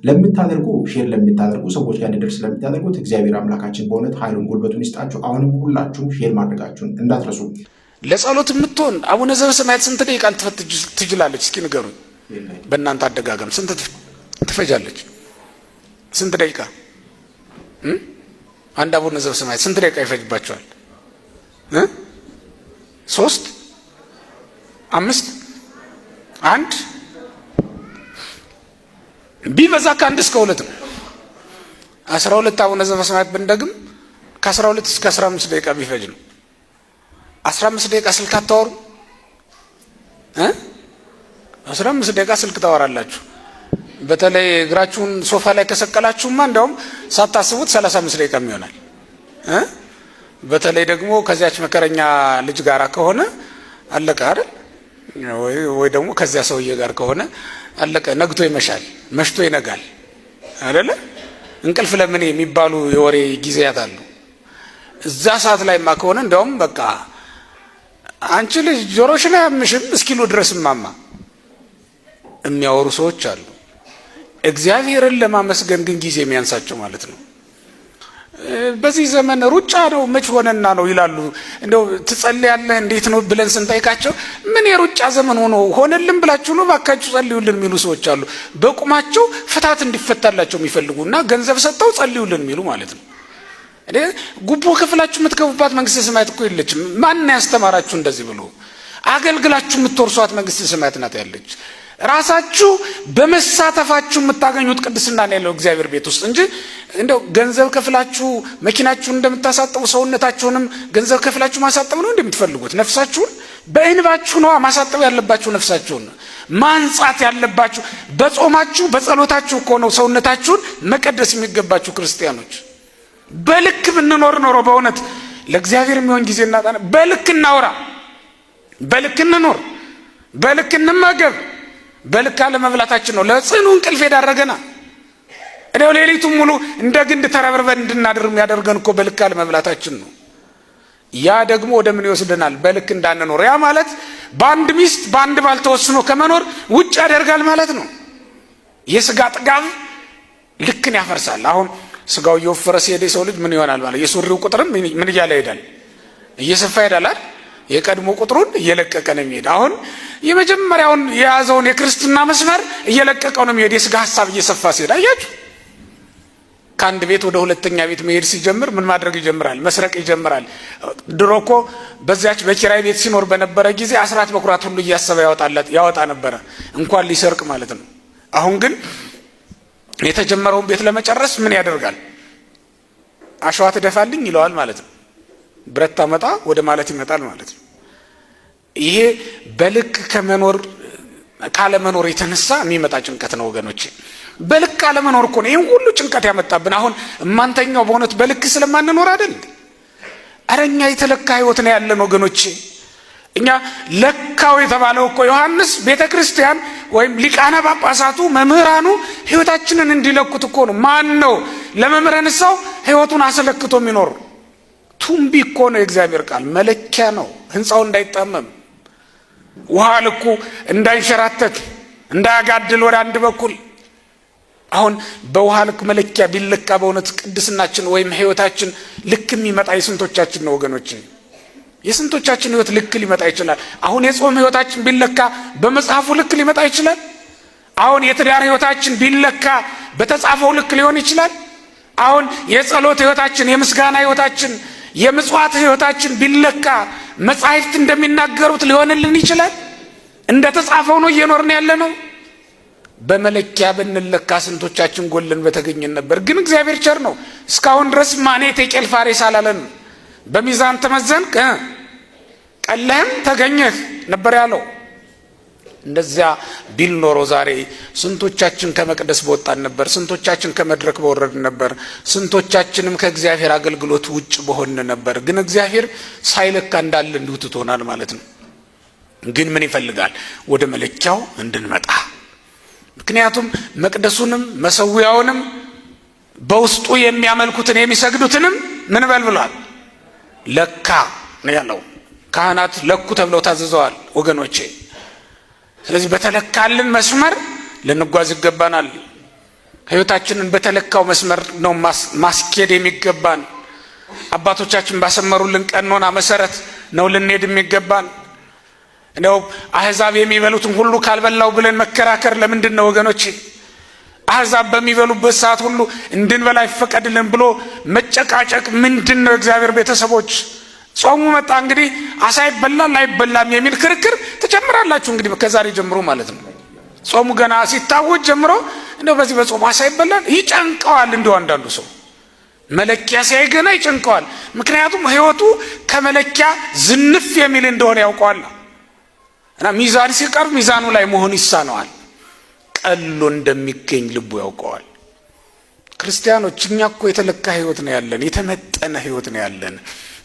ለምታደርጉ ሼር ለምታደርጉ ሰዎች ጋር እንዲደርስ ለምታደርጉት እግዚአብሔር አምላካችን በእውነት ኃይሉን ጉልበቱን ይስጣችሁ። አሁንም ሁላችሁም ሼር ማድረጋችሁን እንዳትረሱ። ለጸሎት የምትሆን አቡነ ዘበሰማያት ስንት ደቂቃ ልትፈጅ ትችላለች? እስኪ ንገሩኝ። በእናንተ አደጋገም ስንት ትፈጃለች? ስንት ደቂቃ? አንድ አቡነ ዘበሰማያት ስንት ደቂቃ ይፈጅባቸዋል? 3 5 1 ቢበዛ ከ1 እስከ 2 ነው። 12 አቡነ ዘበሰማያት ብንደግም ከ12 እስከ 15 ደቂቃ ቢፈጅ ነው። 15 ደቂቃ ስልክ አታወሩ? 15 ደቂቃ ስልክ ታወራላችሁ። በተለይ እግራችሁን ሶፋ ላይ ከሰቀላችሁማ እንደውም ሳታስቡት 35 ደቂቃ ይሆናል። በተለይ ደግሞ ከዚያች መከረኛ ልጅ ጋር ከሆነ አለቀ አይደል? ወይ ደግሞ ከዚያ ሰውዬ ጋር ከሆነ አለቀ። ነግቶ ይመሻል፣ መሽቶ ይነጋል አይደለ? እንቅልፍ ለምን የሚባሉ የወሬ ጊዜያት አሉ። እዛ ሰዓት ላይማ ከሆነ እንደውም በቃ አንቺ ልጅ ጆሮሽን አያምሽም እስኪሉ ድረስ ማማ የሚያወሩ ሰዎች አሉ። እግዚአብሔርን ለማመስገን ግን ጊዜ የሚያንሳቸው ማለት ነው። በዚህ ዘመን ሩጫ ነው መች ሆነና ነው ይላሉ። እንደው ትጸልያለህ እንዴት ነው ብለን ስንጠይቃቸው ምን የሩጫ ዘመን ሆነልን ብላችሁ ነው ባካችሁ ጸልዩልን የሚሉ ሰዎች አሉ። በቁማቸው ፍታት እንዲፈታላቸው የሚፈልጉና ገንዘብ ሰጥተው ጸልዩልን የሚሉ ማለት ነው። ጉቦ ከፍላችሁ የምትገቡባት መንግስተ ሰማያት እኮ የለችም። ማን ያስተማራችሁ እንደዚህ ብሎ? አገልግላችሁ የምትወርሷት መንግስተ ሰማያት ናት ያለች። ራሳችሁ በመሳተፋችሁ የምታገኙት ቅድስና ነው ያለው እግዚአብሔር ቤት ውስጥ እንጂ እንደው ገንዘብ ከፍላችሁ መኪናችሁን እንደምታሳጥቡ ሰውነታችሁንም ገንዘብ ከፍላችሁ ማሳጠብ ነው እንደምትፈልጉት። ነፍሳችሁን በእንባችሁ ነው ማሳጠብ ያለባችሁ። ነፍሳችሁን ማንጻት ያለባችሁ በጾማችሁ በጸሎታችሁ እኮ ነው ሰውነታችሁን መቀደስ የሚገባችሁ ክርስቲያኖች። በልክ ብንኖር ኖሮ በእውነት ለእግዚአብሔር የሚሆን ጊዜ እናጣና በልክ እናውራ፣ በልክ እንኖር፣ በልክ እንመገብ። በልክ አለመብላታችን ነው ለጽኑ እንቅልፍ የዳረገና እንደው ሌሊቱን ሙሉ እንደ ግንድ ተረብርበን እንድናድር የሚያደርገን እኮ በልክ አለመብላታችን ነው። ያ ደግሞ ወደ ምን ይወስደናል? በልክ እንዳንኖር። ያ ማለት በአንድ ሚስት በአንድ ባል ተወስኖ ከመኖር ውጭ ያደርጋል ማለት ነው። የስጋ ጥጋብ ልክን ያፈርሳል። አሁን ስጋው እየወፈረ ሲሄድ የሰው ልጅ ምን ይሆናል ማለት የሱሪው ቁጥርም ምን እያለ ይሄዳል? እየሰፋ ይሄዳል አይደል? የቀድሞ ቁጥሩን እየለቀቀ ነው የሚሄድ። አሁን የመጀመሪያውን የያዘውን የክርስትና መስመር እየለቀቀው ነው የሚሄድ። የስጋ ሐሳብ እየሰፋ ሲሄድ አያችሁ። ከአንድ ቤት ወደ ሁለተኛ ቤት መሄድ ሲጀምር ምን ማድረግ ይጀምራል? መስረቅ ይጀምራል። ድሮ እኮ በዚያች በኪራይ ቤት ሲኖር በነበረ ጊዜ አስራት በኩራት ሁሉ እያሰበ ያወጣ ነበረ እንኳን ሊሰርቅ ማለት ነው። አሁን ግን የተጀመረውን ቤት ለመጨረስ ምን ያደርጋል? አሸዋ ትደፋልኝ ይለዋል ማለት ነው። ብረት ታመጣ ወደ ማለት ይመጣል ማለት ነው። ይሄ በልክ ካለመኖር የተነሳ የሚመጣ ጭንቀት ነው ወገኖቼ። በልክ ካለመኖር እኮ ነው ይሄን ሁሉ ጭንቀት ያመጣብን። አሁን እማንተኛው በእውነት በልክ ስለማንኖር አይደል? አረኛ የተለካ ህይወት ነው ያለን ወገኖቼ። እኛ ለካው የተባለው እኮ ዮሐንስ ቤተክርስቲያን ወይም ሊቃነ ጳጳሳቱ መምህራኑ ህይወታችንን እንዲለኩት እኮ ነው። ማን ነው ለመምህረ ንስሐው ህይወቱን አስለክቶ የሚኖር? ቱምቢ እኮ ነው የእግዚአብሔር ቃል፣ መለኪያ ነው። ህንፃው እንዳይጣመም፣ ውሃ ልኩ እንዳይንሸራተት፣ እንዳያጋድል ወደ አንድ በኩል። አሁን በውሃ ልክ መለኪያ ቢለካ በእውነት ቅድስናችን ወይም ህይወታችን ልክ የሚመጣ የስንቶቻችን ነው ወገኖች? የስንቶቻችን ህይወት ልክ ሊመጣ ይችላል? አሁን የጾም ህይወታችን ቢለካ በመጽሐፉ ልክ ሊመጣ ይችላል? አሁን የትዳር ህይወታችን ቢለካ በተጻፈው ልክ ሊሆን ይችላል? አሁን የጸሎት ህይወታችን፣ የምስጋና ህይወታችን፣ የምጽዋት ህይወታችን ቢለካ መጻሕፍት እንደሚናገሩት ሊሆንልን ይችላል? እንደተጻፈው ነው እየኖርን ያለ ነው? በመለኪያ ብንለካ ስንቶቻችን ጎልን በተገኘን ነበር። ግን እግዚአብሔር ቸር ነው። እስካሁን ድረስ ማኔ ቴቄል ፋሬስ አላለን። በሚዛን ተመዘንክ ቀለህም ተገኘህ ነበር ያለው። እንደዚያ ቢል ኖሮ ዛሬ ስንቶቻችን ከመቅደስ በወጣን ነበር፣ ስንቶቻችን ከመድረክ በወረድን ነበር፣ ስንቶቻችንም ከእግዚአብሔር አገልግሎት ውጭ በሆን ነበር። ግን እግዚአብሔር ሳይለካ እንዳለ እንዲሁ ትቶናል ማለት ነው። ግን ምን ይፈልጋል? ወደ መለኪያው እንድንመጣ። ምክንያቱም መቅደሱንም መሰዊያውንም በውስጡ የሚያመልኩትን የሚሰግዱትንም ምን በል ብሏል? ለካ ነው ያለው። ካህናት ለኩ ተብለው ታዘዘዋል ወገኖቼ። ስለዚህ በተለካልን መስመር ልንጓዝ ይገባናል። ህይወታችንን በተለካው መስመር ነው ማስኬድ የሚገባን። አባቶቻችን ባሰመሩልን ቀኖና መሰረት ነው ልንሄድ የሚገባን። እንደው አህዛብ የሚበሉትን ሁሉ ካልበላው ብለን መከራከር ለምንድን ነው ወገኖቼ? አህዛብ በሚበሉበት ሰዓት ሁሉ እንድንበላ ይፈቀድልን ብሎ መጨቃጨቅ ምንድን ነው? እግዚአብሔር ቤተሰቦች ጾሙ መጣ እንግዲህ አሳ ይበላል አይበላም የሚል ክርክር ትጀምራላችሁ። እንግዲህ ከዛሬ ጀምሮ ማለት ነው። ጾሙ ገና ሲታወጅ ጀምሮ እንደው በዚህ በጾሙ አሳ ይበላል ይጨንቀዋል። እንደው አንዳንዱ ሰው መለኪያ ሲያይ ገና ይጨንቀዋል። ምክንያቱም ህይወቱ ከመለኪያ ዝንፍ የሚል እንደሆነ ያውቀዋል። እና ሚዛን ሲቀርብ ሚዛኑ ላይ መሆን ይሳነዋል። ቀሎ እንደሚገኝ ልቡ ያውቀዋል። ክርስቲያኖች እኛ እኮ የተለካ ህይወት ነው ያለን፣ የተመጠነ ህይወት ነው ያለን።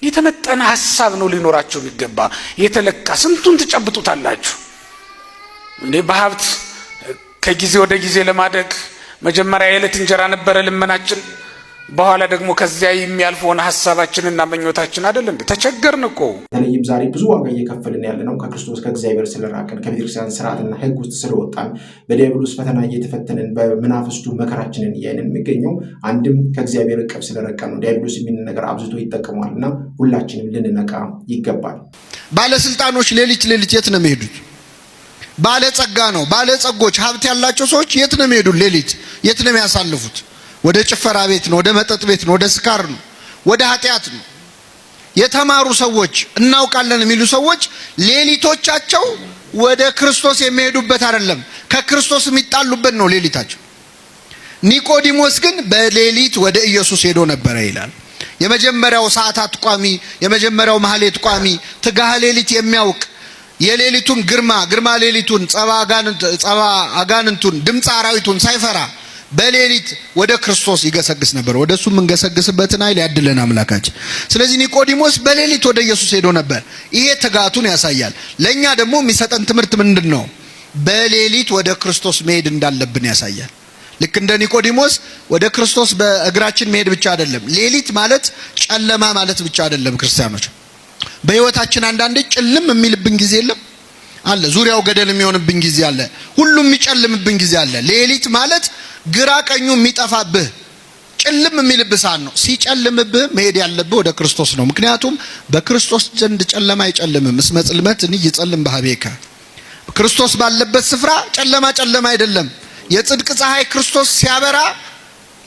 የተመጠነ ሐሳብ ነው ሊኖራቸው የሚገባ። የተለካ ስንቱን ትጨብጡታላችሁ እንዴ? በሀብት ከጊዜ ወደ ጊዜ ለማደግ መጀመሪያ የዕለት እንጀራ ነበረ ልመናችን፣ በኋላ ደግሞ ከዚያ የሚያልፈውን ሐሳባችንና መኞታችን አይደል እንዴ? ተቸገርን እኮ። በተለይም ዛሬ ብዙ ዋጋ እየከፈልን ያለነው ከክርስቶስ ከእግዚአብሔር ስለራቅን፣ ከቤተክርስቲያን ስርዓትና ሕግ ውስጥ ስለወጣን፣ በዲያብሎስ ፈተና እየተፈተንን፣ በመናፍስቱ መከራችንን እያየን የሚገኘው አንድም ከእግዚአብሔር እቅፍ ስለረቀን ነው። ዲያብሎስ የሚልን ነገር አብዝቶ ይጠቀማልና ሁላችንም ልንነቃ ይገባል። ባለስልጣኖች ሌሊት የት ነው የሚሄዱት? ባለጸጋ ነው። ባለጸጎች ሀብት ያላቸው ሰዎች የት ነው የሚሄዱት? ሌሊት የት ነው የሚያሳልፉት? ወደ ጭፈራ ቤት ነው፣ ወደ መጠጥ ቤት ነው፣ ወደ ስካር ነው፣ ወደ ኃጢአት ነው። የተማሩ ሰዎች እናውቃለን የሚሉ ሰዎች ሌሊቶቻቸው ወደ ክርስቶስ የሚሄዱበት አይደለም፣ ከክርስቶስ የሚጣሉበት ነው ሌሊታቸው። ኒቆዲሞስ ግን በሌሊት ወደ ኢየሱስ ሄዶ ነበረ ይላል። የመጀመሪያው ሰዓታት ቋሚ፣ የመጀመሪያው ማህሌት ቋሚ፣ ትጋሃ ሌሊት የሚያውቅ የሌሊቱን ግርማ ሌሊቱን ጸባ አጋንንቱን ድምፅ አራዊቱን ሳይፈራ በሌሊት ወደ ክርስቶስ ይገሰግስ ነበር። ወደሱ የምንገሰግስበትን ኃይል ያድለን አምላካችን። ስለዚህ ኒቆዲሞስ በሌሊት ወደ ኢየሱስ ሄዶ ነበር። ይሄ ትጋቱን ያሳያል። ለኛ ደግሞ የሚሰጠን ትምህርት ምንድነው? በሌሊት ወደ ክርስቶስ መሄድ እንዳለብን ያሳያል። ልክ እንደ ኒቆዲሞስ ወደ ክርስቶስ በእግራችን መሄድ ብቻ አይደለም። ሌሊት ማለት ጨለማ ማለት ብቻ አይደለም። ክርስቲያኖች በህይወታችን አንዳንዴ ጭልም የሚልብን ጊዜ የለም አለ። ዙሪያው ገደል የሚሆንብን ጊዜ አለ። ሁሉም የሚጨልምብን ጊዜ አለ። ሌሊት ማለት ግራ ቀኙ የሚጠፋብህ ጭልም የሚልብህ ሰዓት ነው። ሲጨልምብህ መሄድ ያለብህ ወደ ክርስቶስ ነው። ምክንያቱም በክርስቶስ ዘንድ ጨለማ አይጨልምም። እስመ ጽልመት ይጸልም በኀቤከ። ክርስቶስ ባለበት ስፍራ ጨለማ አይደለም። የጽድቅ ፀሐይ ክርስቶስ ሲያበራ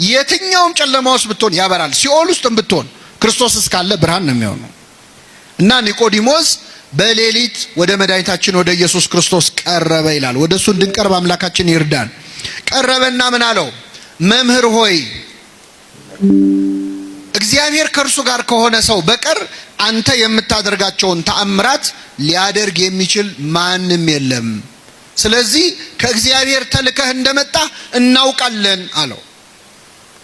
የትኛውም ጨለማ ውስጥ ብትሆን ያበራል። ሲኦል ውስጥም ብትሆን ክርስቶስ እስካለ ብርሃን ነው የሚሆነው። እና ኒቆዲሞስ በሌሊት ወደ መድኃኒታችን ወደ ኢየሱስ ክርስቶስ ቀረበ ይላል። ወደሱ እንድንቀርብ አምላካችን ይርዳን። ቀረበና ምን አለው? መምህር ሆይ እግዚአብሔር ከእርሱ ጋር ከሆነ ሰው በቀር አንተ የምታደርጋቸውን ተአምራት ሊያደርግ የሚችል ማንም የለም። ስለዚህ ከእግዚአብሔር ተልከህ እንደመጣ እናውቃለን አለው።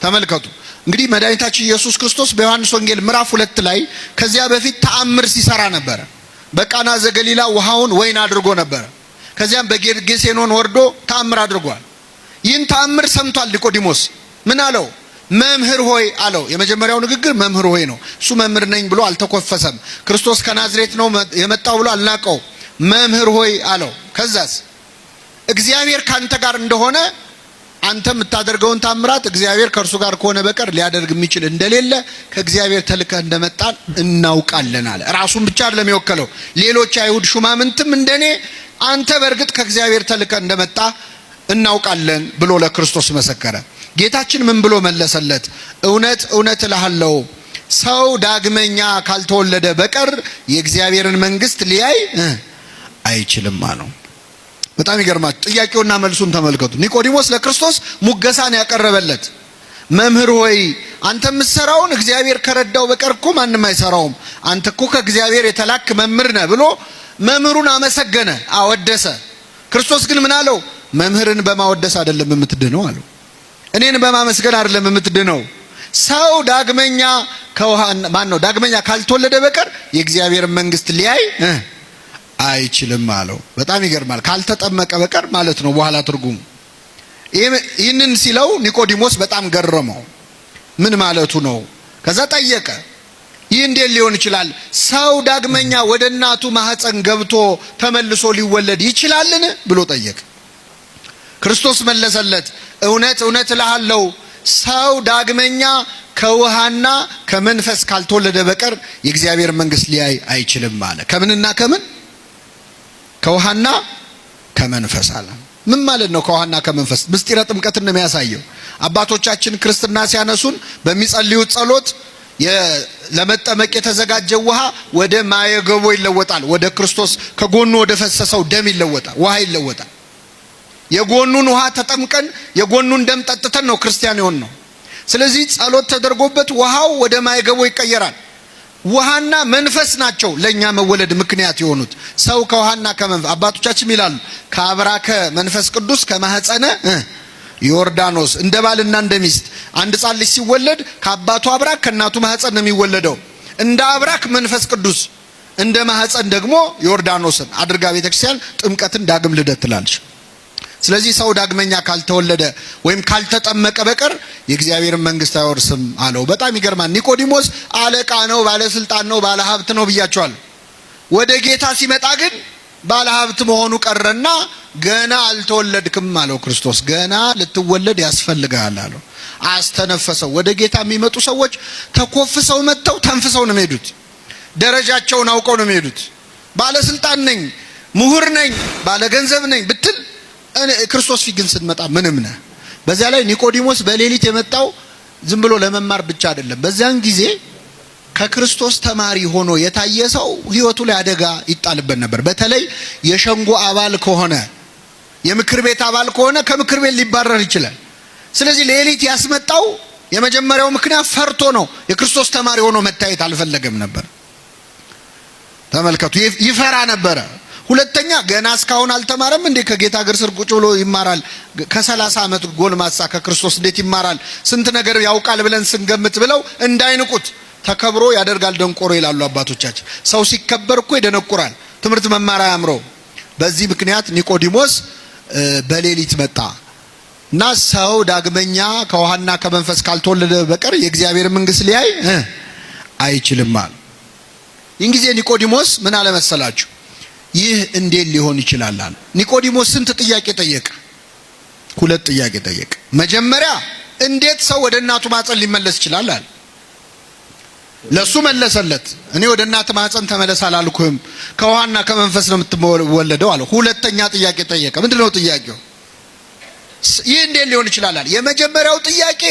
ተመልከቱ እንግዲህ መድኃኒታችን ኢየሱስ ክርስቶስ በዮሐንስ ወንጌል ምዕራፍ 2 ላይ ከዚያ በፊት ተአምር ሲሰራ ነበር። በቃና ዘገሊላ ውሃውን ወይን አድርጎ ነበር። ከዚያም በጌርጌሴኖን ወርዶ ተአምር አድርጓል። ይህን ተአምር ሰምቷል ኒቆዲሞስ። ምን አለው? መምህር ሆይ አለው። የመጀመሪያው ንግግር መምህር ሆይ ነው። እሱ መምህር ነኝ ብሎ አልተኮፈሰም። ክርስቶስ ከናዝሬት ነው የመጣው ብሎ አልናቀው። መምህር ሆይ አለው። ከዛስ እግዚአብሔር ካንተ ጋር እንደሆነ አንተ የምታደርገውን ታምራት እግዚአብሔር ከእርሱ ጋር ከሆነ በቀር ሊያደርግ የሚችል እንደሌለ ከእግዚአብሔር ተልከህ እንደመጣን እናውቃለን አለ። ራሱን ብቻ አይደለም የወከለው፣ ሌሎች አይሁድ ሹማምንትም እንደኔ አንተ በእርግጥ ከእግዚአብሔር ተልከህ እንደመጣ እናውቃለን ብሎ ለክርስቶስ መሰከረ። ጌታችን ምን ብሎ መለሰለት? እውነት እልሃለሁ ሰው ዳግመኛ ካልተወለደ በቀር የእግዚአብሔርን መንግስት ሊያይ አይችልም አለው። በጣም ይገርማችሁ። ጥያቄውና መልሱን ተመልከቱ። ኒቆዲሞስ ለክርስቶስ ሙገሳን ያቀረበለት መምህር ሆይ አንተ የምትሰራውን እግዚአብሔር ከረዳው በቀር እኮ ማንም አይሰራውም፣ አንተ እኮ ከእግዚአብሔር የተላክ መምህር ነህ ብሎ መምህሩን አመሰገነ፣ አወደሰ። ክርስቶስ ግን ምን አለው? መምህርን በማወደስ አይደለም የምትድነው አለው። እኔን በማመስገን አይደለም የምትድነው። ሰው ዳግመኛ ዳግመኛ ካልተወለደ በቀር የእግዚአብሔር መንግስት ሊያይ አይችልም አለው። በጣም ይገርማል። ካልተጠመቀ በቀር ማለት ነው በኋላ ትርጉሙ። ይህንን ሲለው ኒቆዲሞስ በጣም ገረመው። ምን ማለቱ ነው? ከዛ ጠየቀ። ይህ እንዴት ሊሆን ይችላል? ሰው ዳግመኛ ወደ እናቱ ማህፀን ገብቶ ተመልሶ ሊወለድ ይችላልን ብሎ ጠየቀ። ክርስቶስ መለሰለት፣ እውነት እልሃለሁ ሰው ዳግመኛ ከውሃና ከመንፈስ ካልተወለደ በቀር የእግዚአብሔር መንግስት ሊያይ አይችልም አለ። ከምንና ከምን? ከውሃና ከመንፈስ አለ። ምን ማለት ነው? ከውሃና ከመንፈስ ምስጢረ ጥምቀትን ነው የሚያሳየው። አባቶቻችን ክርስትና ሲያነሱን በሚጸልዩት ጸሎት ለመጠመቅ የተዘጋጀው ውሃ ወደ ማየገቦ ይለወጣል። ወደ ክርስቶስ ከጎኑ ወደ ፈሰሰው ደም ይለወጣል፣ ውሃ ይለወጣል። የጎኑን ውሃ ተጠምቀን የጎኑን ደም ጠጥተን ነው ክርስቲያን የሆን ነው። ስለዚህ ጸሎት ተደርጎበት ውሃው ወደ ማየገቦ ይቀየራል። ውሃና መንፈስ ናቸው ለኛ መወለድ ምክንያት የሆኑት። ሰው ከውሃና ከመንፈስ አባቶቻችን ይላሉ ከአብራከ መንፈስ ቅዱስ ከማህፀነ ዮርዳኖስ። እንደ ባልና እንደ ሚስት አንድ ሕፃን ልጅ ሲወለድ ከአባቱ አብራክ ከእናቱ ማህፀን ነው የሚወለደው። እንደ አብራክ መንፈስ ቅዱስ፣ እንደ ማህፀን ደግሞ ዮርዳኖስን አድርጋ ቤተክርስቲያን ጥምቀትን ዳግም ልደት ትላለች። ስለዚህ ሰው ዳግመኛ ካልተወለደ ወይም ካልተጠመቀ በቀር የእግዚአብሔርን መንግስት አይወርስም አለው። በጣም ይገርማል። ኒቆዲሞስ አለቃ ነው፣ ባለስልጣን ነው፣ ባለሀብት ነው ብያቸዋለሁ። ወደ ጌታ ሲመጣ ግን ባለሀብት መሆኑ ቀረና ገና አልተወለድክም አለው ክርስቶስ። ገና ልትወለድ ያስፈልጋል አለው። አስተነፈሰው። ወደ ጌታ የሚመጡ ሰዎች ተኮፍሰው መጥተው ተንፍሰው ነው የሚሄዱት። ደረጃቸውን አውቀው ነው የሚሄዱት። ባለስልጣን ነኝ፣ ምሁር ነኝ፣ ባለገንዘብ ነኝ ብትል ክርስቶስ ፊት ግን ስትመጣ ምንም ነህ። በዚያ ላይ ኒቆዲሞስ በሌሊት የመጣው ዝም ብሎ ለመማር ብቻ አይደለም። በዚያን ጊዜ ከክርስቶስ ተማሪ ሆኖ የታየ ሰው ህይወቱ ላይ አደጋ ይጣልበት ነበር። በተለይ የሸንጎ አባል ከሆነ፣ የምክር ቤት አባል ከሆነ ከምክር ቤት ሊባረር ይችላል። ስለዚህ ሌሊት ያስመጣው የመጀመሪያው ምክንያት ፈርቶ ነው። የክርስቶስ ተማሪ ሆኖ መታየት አልፈለገም ነበር። ተመልከቱ፣ ይፈራ ነበረ። ሁለተኛ ገና እስካሁን አልተማረም እንዴ? ከጌታ እግር ስር ቁጭ ብሎ ይማራል? ከ30 ዓመት ጎልማሳ ከክርስቶስ እንዴት ይማራል? ስንት ነገር ያውቃል ብለን ስንገምት ብለው እንዳይንቁት ተከብሮ ያደርጋል ደንቆሮ ይላሉ አባቶቻችን። ሰው ሲከበር እኮ ይደነቁራል፣ ትምህርት መማር አያምረው። በዚህ ምክንያት ኒቆዲሞስ በሌሊት መጣ እና ሰው ዳግመኛ ከውሃና ከመንፈስ ካልተወለደ በቀር የእግዚአብሔር መንግስት ሊያይ አይችልም አለ። ይህን ጊዜ ኒቆዲሞስ ምን አለ መሰላችሁ? ይህ እንዴት ሊሆን ይችላል አለ። ኒቆዲሞስ ስንት ጥያቄ ጠየቀ? 2 ጥያቄ ጠየቀ። መጀመሪያ እንዴት ሰው ወደ እናቱ ማህፀን ሊመለስ ይችላል አለ። ለሱ መለሰለት። እኔ ወደ እናት ማህፀን ተመለስ አላልኩም፣ ከውሃና ከመንፈስ ነው የምትወለደው አለ። ሁለተኛ ጥያቄ ጠየቀ። ምንድነው ጥያቄው? ይህ እንዴት ሊሆን ይችላል አለ። የመጀመሪያው ጥያቄ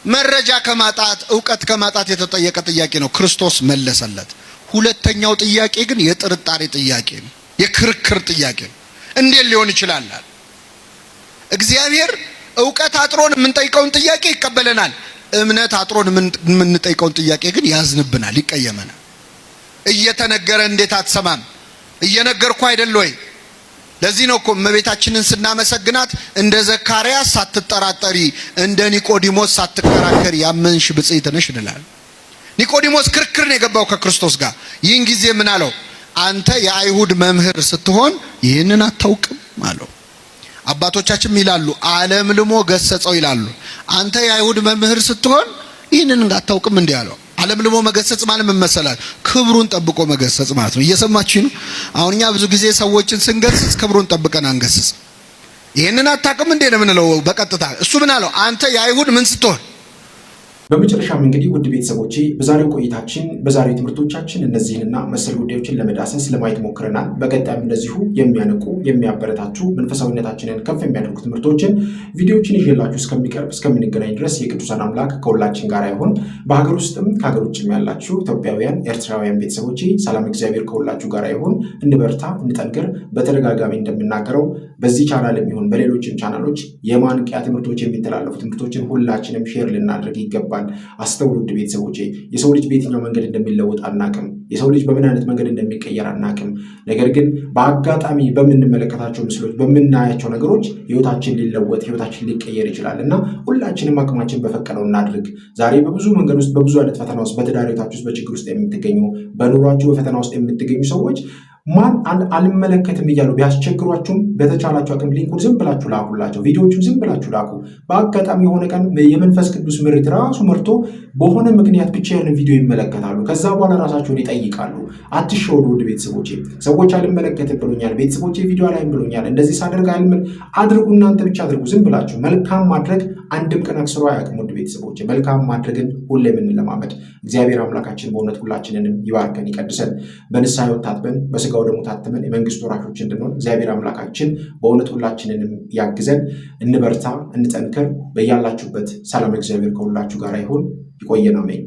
መረጃ ከማጣት ዕውቀት ከማጣት የተጠየቀ ጥያቄ ነው። ክርስቶስ መለሰለት። ሁለተኛው ጥያቄ ግን የጥርጣሬ ጥያቄ ነው፣ የክርክር ጥያቄ ነው። እንዴት ሊሆን ይችላል? እግዚአብሔር ዕውቀት አጥሮን የምንጠይቀውን ጥያቄ ይቀበለናል። እምነት አጥሮን የምንጠይቀውን ጥያቄ ግን ያዝንብናል፣ ይቀየመናል። እየተነገረ እንዴት አትሰማም? እየነገርኩ አይደል ወይ? ለዚህ ነው እኮ እመቤታችንን ስናመሰግናት እንደ ዘካርያስ ሳትጠራጠሪ፣ እንደ ኒቆዲሞስ ሳትከራከሪ ያመንሽ ብጽዕት ነሽ እንላለን። ኒቆዲሞስ ክርክር ነው የገባው ከክርስቶስ ጋር። ይህን ጊዜ ምን አለው? አንተ የአይሁድ መምህር ስትሆን ይህንን አታውቅም አለው። አባቶቻችን ይላሉ ዓለም ልሞ ገሰጸው ይላሉ። አንተ የአይሁድ መምህር ስትሆን ይህንን አታውቅም እንዲህ አለው። ዓለም ልሞ መገሰጽ ማለት ምን መሰላል? ክብሩን ጠብቆ መገሰጽ ማለት ነው። እየሰማችሁ ነው? አሁን እኛ ብዙ ጊዜ ሰዎችን ስንገስጽ ክብሩን ጠብቀን አንገስጽ። ይህንን አታውቅም እንዴ ነው የምንለው በቀጥታ። እሱ ምን አለው? አንተ የአይሁድ ምን ስትሆን። በመጨረሻም እንግዲህ ውድ ቤተሰቦቼ በዛሬው ቆይታችን በዛሬው ትምህርቶቻችን እነዚህንና መሰል ጉዳዮችን ለመዳሰስ ለማየት ሞክረናል። በቀጣይም እንደዚሁ የሚያነቁ የሚያበረታቱ መንፈሳዊነታችንን ከፍ የሚያደርጉ ትምህርቶችን ቪዲዮዎችን ይዤላችሁ እስከምንገናኝ ድረስ የቅዱሳን አምላክ ከሁላችን ጋር ይሁን። በሀገር ውስጥም ከሀገር ውጭም ያላችሁ ኢትዮጵያውያን ኤርትራውያን ቤተሰቦቼ ሰላም እግዚአብሔር ከሁላችሁ ጋር ይሁን። እንበርታ፣ እንጠንክር። በተደጋጋሚ እንደምናገረው በዚህ ቻናል የሚሆን በሌሎችም ቻናሎች የማንቂያ ትምህርቶች የሚተላለፉ ትምህርቶችን ሁላችንም ሼር ልናደርግ ይገባል። አስተውሉ ውድ ቤተሰቦቼ፣ የሰው ልጅ በየትኛው መንገድ እንደሚለወጥ አናቅም። የሰው ልጅ በምን አይነት መንገድ እንደሚቀየር አናቅም። ነገር ግን በአጋጣሚ በምንመለከታቸው ምስሎች፣ በምናያቸው ነገሮች ህይወታችን ሊለወጥ ህይወታችን ሊቀየር ይችላል እና ሁላችንም አቅማችን በፈቀደው እናድርግ። ዛሬ በብዙ መንገድ ውስጥ በብዙ አይነት ፈተና ውስጥ በትዳር ህይወታችሁ ውስጥ በችግር ውስጥ የምትገኙ በኑሯችሁ በፈተና ውስጥ የምትገኙ ሰዎች ማን አልመለከትም እያሉ ቢያስቸግሯችሁም በተቻላችሁ አቅም ሊንኩን ዝም ብላችሁ ላኩላቸው፣ ቪዲዮዎቹን ዝም ብላችሁ ላኩ። በአጋጣሚ የሆነ ቀን የመንፈስ ቅዱስ ምሪት ራሱ መርቶ በሆነ ምክንያት ብቻ ያንን ቪዲዮ ይመለከታሉ። ከዛ በኋላ ራሳቸውን ይጠይቃሉ። አትሸወዱ ውድ ቤተሰቦቼ። ሰዎች አልመለከትም ብሎኛል፣ ቤተሰቦቼ ቪዲዮ ላይ ብሎኛል፣ እንደዚህ ሳደርግ አድርጉ። እናንተ ብቻ አድርጉ ዝም ብላችሁ። መልካም ማድረግ አንድም ቀን አክስሮ አያውቅም ውድ ቤተሰቦቼ። መልካም ማድረግን ሁሌም እንለማመድ። እግዚአብሔር አምላካችን በእውነት ሁላችንንም ይባርከን ይቀድሰን። በንስሐ ሕይወት ታጥበን በስጋው ደሙ ታትመን የመንግስቱ ወራሾች እንድንሆን እግዚአብሔር አምላካችን በእውነት ሁላችንንም ያግዘን። እንበርታ፣ እንጠንክር። በያላችሁበት ሰላም እግዚአብሔር ከሁላችሁ ጋር ይሁን። ይቆየን። አሜን።